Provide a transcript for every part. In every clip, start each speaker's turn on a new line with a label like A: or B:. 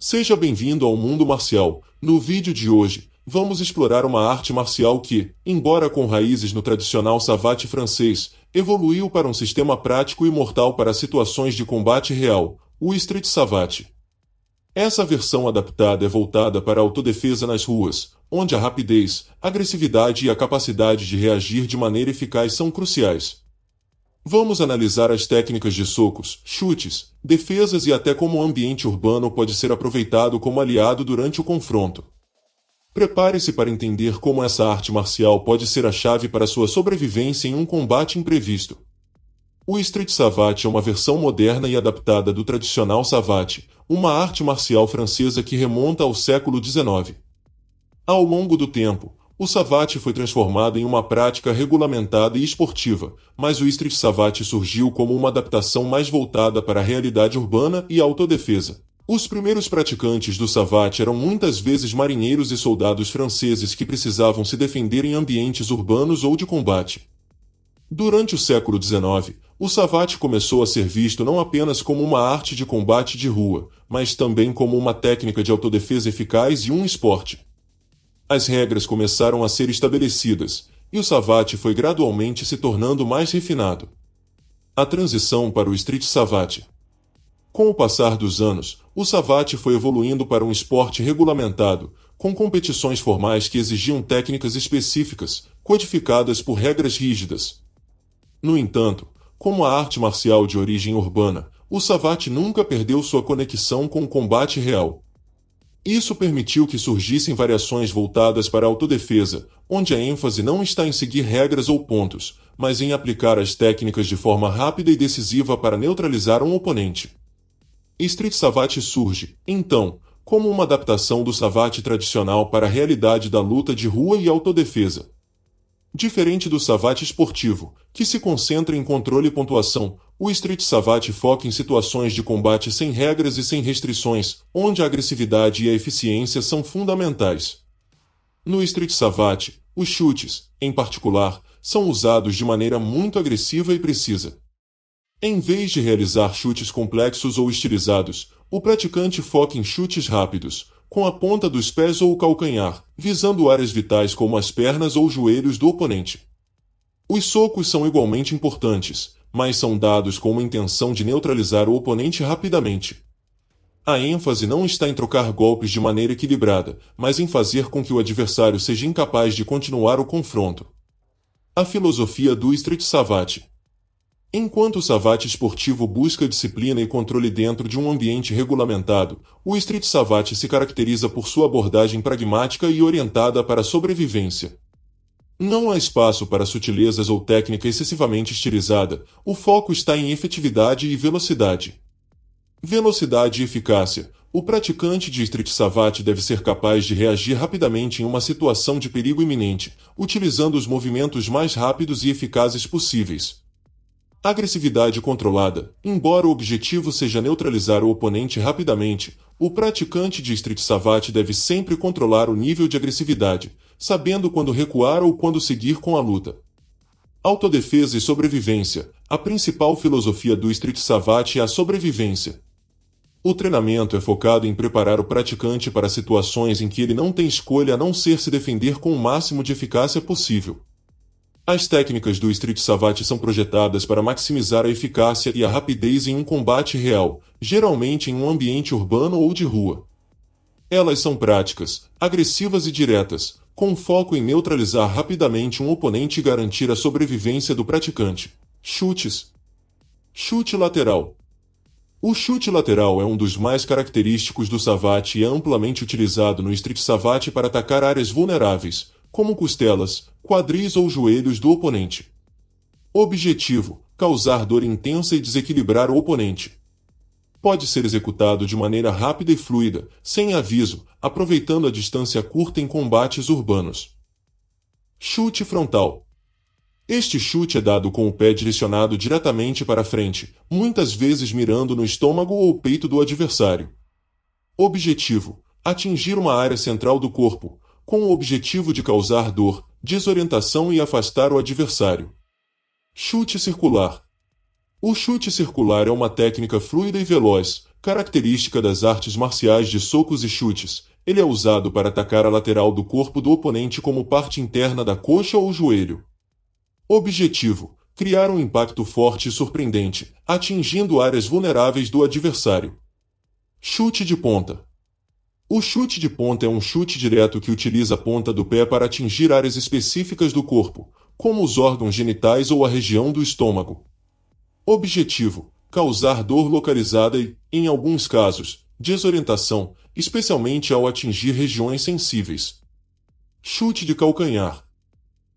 A: Seja bem-vindo ao mundo marcial. No vídeo de hoje, vamos explorar uma arte marcial que, embora com raízes no tradicional savate francês, evoluiu para um sistema prático e mortal para situações de combate real, o Street Savate. Essa versão adaptada é voltada para a autodefesa nas ruas, onde a rapidez, agressividade e a capacidade de reagir de maneira eficaz são cruciais. Vamos analisar as técnicas de socos, chutes, defesas e até como o ambiente urbano pode ser aproveitado como aliado durante o confronto. Prepare-se para entender como essa arte marcial pode ser a chave para sua sobrevivência em um combate imprevisto. O Street Savate é uma versão moderna e adaptada do tradicional savate, uma arte marcial francesa que remonta ao século XIX. Ao longo do tempo, o savate foi transformado em uma prática regulamentada e esportiva, mas o Street Savate surgiu como uma adaptação mais voltada para a realidade urbana e autodefesa. Os primeiros praticantes do savate eram muitas vezes marinheiros e soldados franceses que precisavam se defender em ambientes urbanos ou de combate. Durante o século XIX, o savate começou a ser visto não apenas como uma arte de combate de rua, mas também como uma técnica de autodefesa eficaz e um esporte. As regras começaram a ser estabelecidas, e o savate foi gradualmente se tornando mais refinado. A transição para o Street Savate. Com o passar dos anos, o savate foi evoluindo para um esporte regulamentado, com competições formais que exigiam técnicas específicas, codificadas por regras rígidas. No entanto, como a arte marcial de origem urbana, o savate nunca perdeu sua conexão com o combate real. Isso permitiu que surgissem variações voltadas para a autodefesa, onde a ênfase não está em seguir regras ou pontos, mas em aplicar as técnicas de forma rápida e decisiva para neutralizar um oponente. Street Savate surge, então, como uma adaptação do savate tradicional para a realidade da luta de rua e autodefesa. Diferente do savate esportivo, que se concentra em controle e pontuação, o Street Savate foca em situações de combate sem regras e sem restrições, onde a agressividade e a eficiência são fundamentais. No Street Savate, os chutes, em particular, são usados de maneira muito agressiva e precisa. Em vez de realizar chutes complexos ou estilizados, o praticante foca em chutes rápidos, com a ponta dos pés ou o calcanhar, visando áreas vitais como as pernas ou joelhos do oponente. Os socos são igualmente importantes, mas são dados com uma intenção de neutralizar o oponente rapidamente. A ênfase não está em trocar golpes de maneira equilibrada, mas em fazer com que o adversário seja incapaz de continuar o confronto. A filosofia do Street Savate. Enquanto o savate esportivo busca disciplina e controle dentro de um ambiente regulamentado, o Street Savate se caracteriza por sua abordagem pragmática e orientada para a sobrevivência. Não há espaço para sutilezas ou técnica excessivamente estilizada, o foco está em efetividade e velocidade. Velocidade e eficácia. O praticante de Street Savate deve ser capaz de reagir rapidamente em uma situação de perigo iminente, utilizando os movimentos mais rápidos e eficazes possíveis. Agressividade controlada. Embora o objetivo seja neutralizar o oponente rapidamente, o praticante de Street Savate deve sempre controlar o nível de agressividade, sabendo quando recuar ou quando seguir com a luta. Autodefesa e sobrevivência. A principal filosofia do Street Savate é a sobrevivência. O treinamento é focado em preparar o praticante para situações em que ele não tem escolha a não ser se defender com o máximo de eficácia possível. As técnicas do Street Savate são projetadas para maximizar a eficácia e a rapidez em um combate real, geralmente em um ambiente urbano ou de rua. Elas são práticas, agressivas e diretas, com foco em neutralizar rapidamente um oponente e garantir a sobrevivência do praticante. Chutes. Chute lateral. O chute lateral é um dos mais característicos do savate e é amplamente utilizado no Street Savate para atacar áreas vulneráveis, como costelas, quadris ou joelhos do oponente. Objetivo: causar dor intensa e desequilibrar o oponente. Pode ser executado de maneira rápida e fluida, sem aviso, aproveitando a distância curta em combates urbanos. Chute frontal. Este chute é dado com o pé direcionado diretamente para a frente, muitas vezes mirando no estômago ou peito do adversário. Objetivo: atingir uma área central do corpo, com o objetivo de causar dor, desorientação e afastar o adversário. Chute circular. O chute circular é uma técnica fluida e veloz, característica das artes marciais de socos e chutes. Ele é usado para atacar a lateral do corpo do oponente como parte interna da coxa ou joelho. Objetivo: criar um impacto forte e surpreendente, atingindo áreas vulneráveis do adversário. Chute de ponta. O chute de ponta é um chute direto que utiliza a ponta do pé para atingir áreas específicas do corpo, como os órgãos genitais ou a região do estômago. Objetivo: causar dor localizada e, em alguns casos, desorientação, especialmente ao atingir regiões sensíveis. Chute de calcanhar.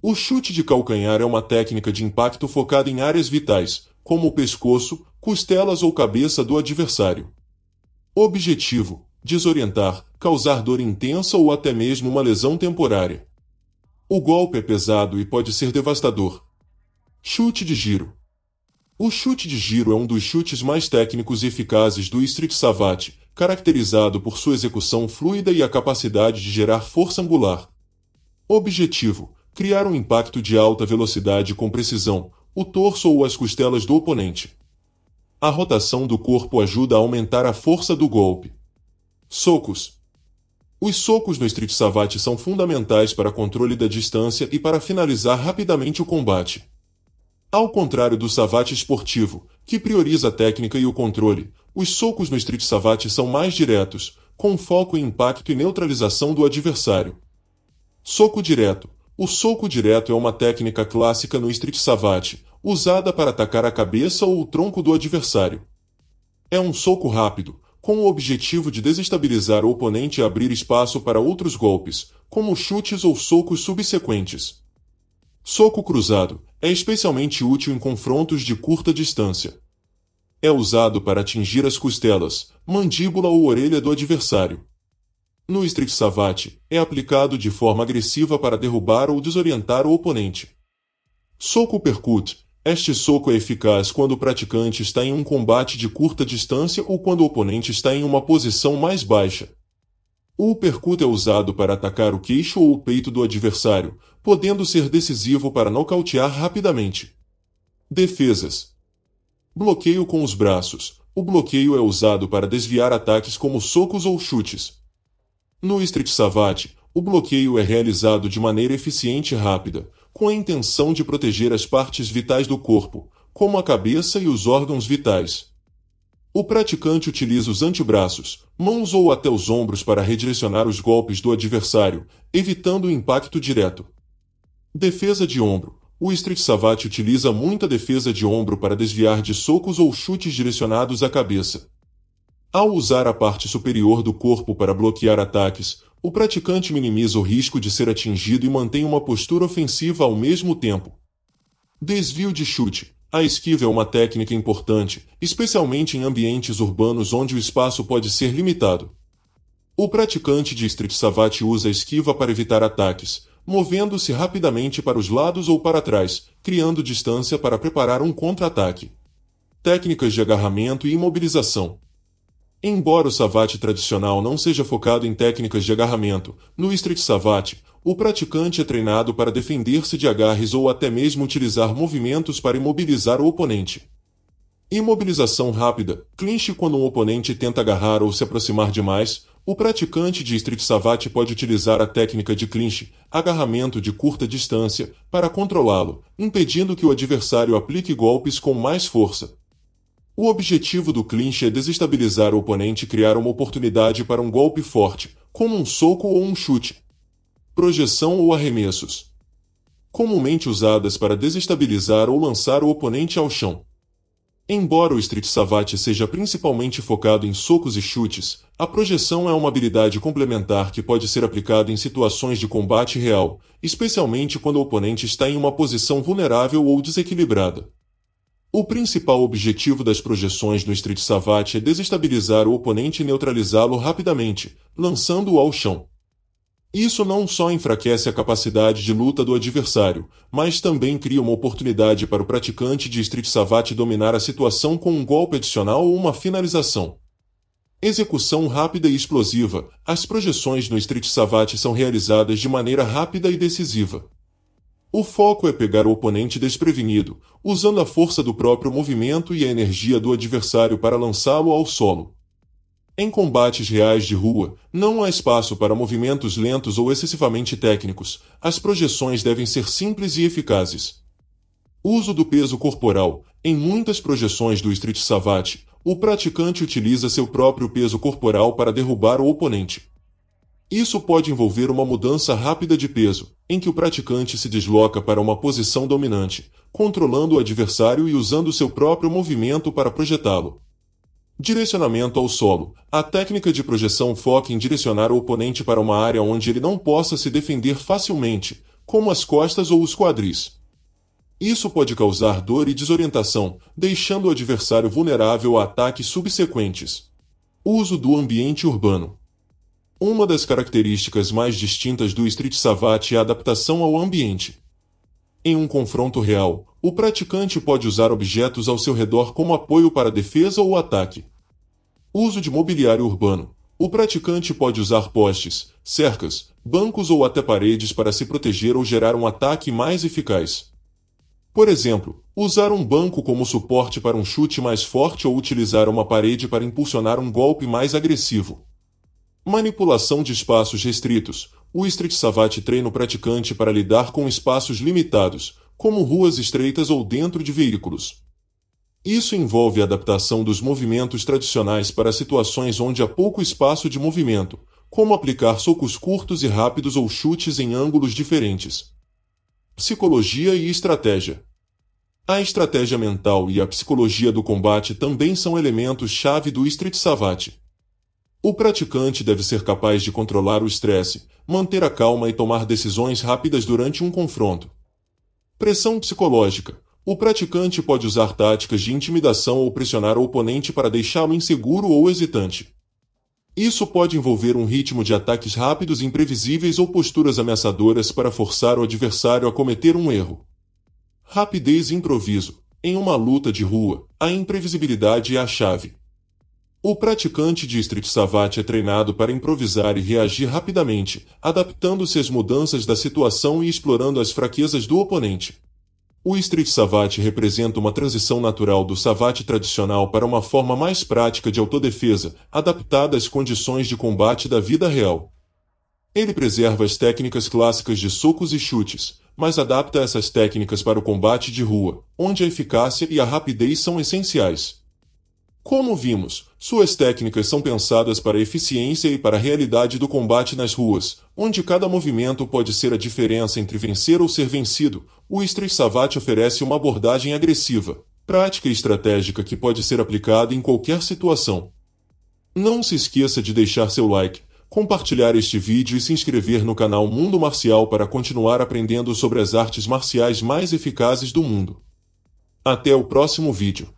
A: O chute de calcanhar é uma técnica de impacto focada em áreas vitais, como o pescoço, costelas ou cabeça do adversário. Objetivo: desorientar, causar dor intensa ou até mesmo uma lesão temporária. O golpe é pesado e pode ser devastador. Chute de giro. O chute de giro é um dos chutes mais técnicos e eficazes do Street Savate, caracterizado por sua execução fluida e a capacidade de gerar força angular. Objetivo: criar um impacto de alta velocidade com precisão, o torso ou as costelas do oponente. A rotação do corpo ajuda a aumentar a força do golpe. Socos. Os socos no Street Savate são fundamentais para controle da distância e para finalizar rapidamente o combate. Ao contrário do Savate esportivo, que prioriza a técnica e o controle, os socos no Street Savate são mais diretos, com foco em impacto e neutralização do adversário. Soco direto. O soco direto é uma técnica clássica no Street Savate, usada para atacar a cabeça ou o tronco do adversário. É um soco rápido, com o objetivo de desestabilizar o oponente e abrir espaço para outros golpes, como chutes ou socos subsequentes. Soco cruzado é especialmente útil em confrontos de curta distância. É usado para atingir as costelas, mandíbula ou orelha do adversário. No Street Savate, é aplicado de forma agressiva para derrubar ou desorientar o oponente. Soco uppercut. Este soco é eficaz quando o praticante está em um combate de curta distância ou quando o oponente está em uma posição mais baixa. O uppercut é usado para atacar o queixo ou o peito do adversário, podendo ser decisivo para nocautear rapidamente. Defesas. Bloqueio com os braços. O bloqueio é usado para desviar ataques como socos ou chutes. No Street Savate, o bloqueio é realizado de maneira eficiente e rápida, com a intenção de proteger as partes vitais do corpo, como a cabeça e os órgãos vitais. O praticante utiliza os antebraços, mãos ou até os ombros para redirecionar os golpes do adversário, evitando o impacto direto. Defesa de ombro. O Street Savate utiliza muita defesa de ombro para desviar de socos ou chutes direcionados à cabeça. Ao usar a parte superior do corpo para bloquear ataques, o praticante minimiza o risco de ser atingido e mantém uma postura ofensiva ao mesmo tempo. Desvio de chute. A esquiva é uma técnica importante, especialmente em ambientes urbanos onde o espaço pode ser limitado. O praticante de Street Savate usa a esquiva para evitar ataques, movendo-se rapidamente para os lados ou para trás, criando distância para preparar um contra-ataque. Técnicas de agarramento e imobilização. Embora o Savate tradicional não seja focado em técnicas de agarramento, no Street Savate, o praticante é treinado para defender-se de agarres ou até mesmo utilizar movimentos para imobilizar o oponente. Imobilização rápida. Clinch. Quando um oponente tenta agarrar ou se aproximar demais, o praticante de Street Savate pode utilizar a técnica de clinch, agarramento de curta distância, para controlá-lo, impedindo que o adversário aplique golpes com mais força. O objetivo do clinch é desestabilizar o oponente e criar uma oportunidade para um golpe forte, como um soco ou um chute. Projeção ou arremessos. Comumente usadas para desestabilizar ou lançar o oponente ao chão. Embora o Street Savate seja principalmente focado em socos e chutes, a projeção é uma habilidade complementar que pode ser aplicada em situações de combate real, especialmente quando o oponente está em uma posição vulnerável ou desequilibrada. O principal objetivo das projeções no Street Savate é desestabilizar o oponente e neutralizá-lo rapidamente, lançando-o ao chão. Isso não só enfraquece a capacidade de luta do adversário, mas também cria uma oportunidade para o praticante de Street Savate dominar a situação com um golpe adicional ou uma finalização. Execução rápida e explosiva. As projeções no Street Savate são realizadas de maneira rápida e decisiva. O foco é pegar o oponente desprevenido, usando a força do próprio movimento e a energia do adversário para lançá-lo ao solo. Em combates reais de rua, não há espaço para movimentos lentos ou excessivamente técnicos. As projeções devem ser simples e eficazes. Uso do peso corporal. Em muitas projeções do Street Savate, o praticante utiliza seu próprio peso corporal para derrubar o oponente. Isso pode envolver uma mudança rápida de peso, em que o praticante se desloca para uma posição dominante, controlando o adversário e usando seu próprio movimento para projetá-lo. Direcionamento ao solo. A técnica de projeção foca em direcionar o oponente para uma área onde ele não possa se defender facilmente, como as costas ou os quadris. Isso pode causar dor e desorientação, deixando o adversário vulnerável a ataques subsequentes. Uso do ambiente urbano. Uma das características mais distintas do Street Savate é a adaptação ao ambiente. Em um confronto real, o praticante pode usar objetos ao seu redor como apoio para defesa ou ataque. Uso de mobiliário urbano. O praticante pode usar postes, cercas, bancos ou até paredes para se proteger ou gerar um ataque mais eficaz. Por exemplo, usar um banco como suporte para um chute mais forte ou utilizar uma parede para impulsionar um golpe mais agressivo. Manipulação de espaços restritos. O Street Savate treina o praticante para lidar com espaços limitados, como ruas estreitas ou dentro de veículos. Isso envolve a adaptação dos movimentos tradicionais para situações onde há pouco espaço de movimento, como aplicar socos curtos e rápidos ou chutes em ângulos diferentes. Psicologia e estratégia. A estratégia mental e a psicologia do combate também são elementos-chave do Street Savate. O praticante deve ser capaz de controlar o estresse, manter a calma e tomar decisões rápidas durante um confronto. Pressão psicológica. O praticante pode usar táticas de intimidação ou pressionar o oponente para deixá-lo inseguro ou hesitante. Isso pode envolver um ritmo de ataques rápidos e imprevisíveis ou posturas ameaçadoras para forçar o adversário a cometer um erro. Rapidez e improviso. Em uma luta de rua, a imprevisibilidade é a chave. O praticante de Street Savate é treinado para improvisar e reagir rapidamente, adaptando-se às mudanças da situação e explorando as fraquezas do oponente. O Street Savate representa uma transição natural do Savate tradicional para uma forma mais prática de autodefesa, adaptada às condições de combate da vida real. Ele preserva as técnicas clássicas de socos e chutes, mas adapta essas técnicas para o combate de rua, onde a eficácia e a rapidez são essenciais. Como vimos, suas técnicas são pensadas para a eficiência e para a realidade do combate nas ruas, onde cada movimento pode ser a diferença entre vencer ou ser vencido. O Street Savate oferece uma abordagem agressiva, prática e estratégica que pode ser aplicada em qualquer situação. Não se esqueça de deixar seu like, compartilhar este vídeo e se inscrever no canal Mundo Marcial para continuar aprendendo sobre as artes marciais mais eficazes do mundo. Até o próximo vídeo.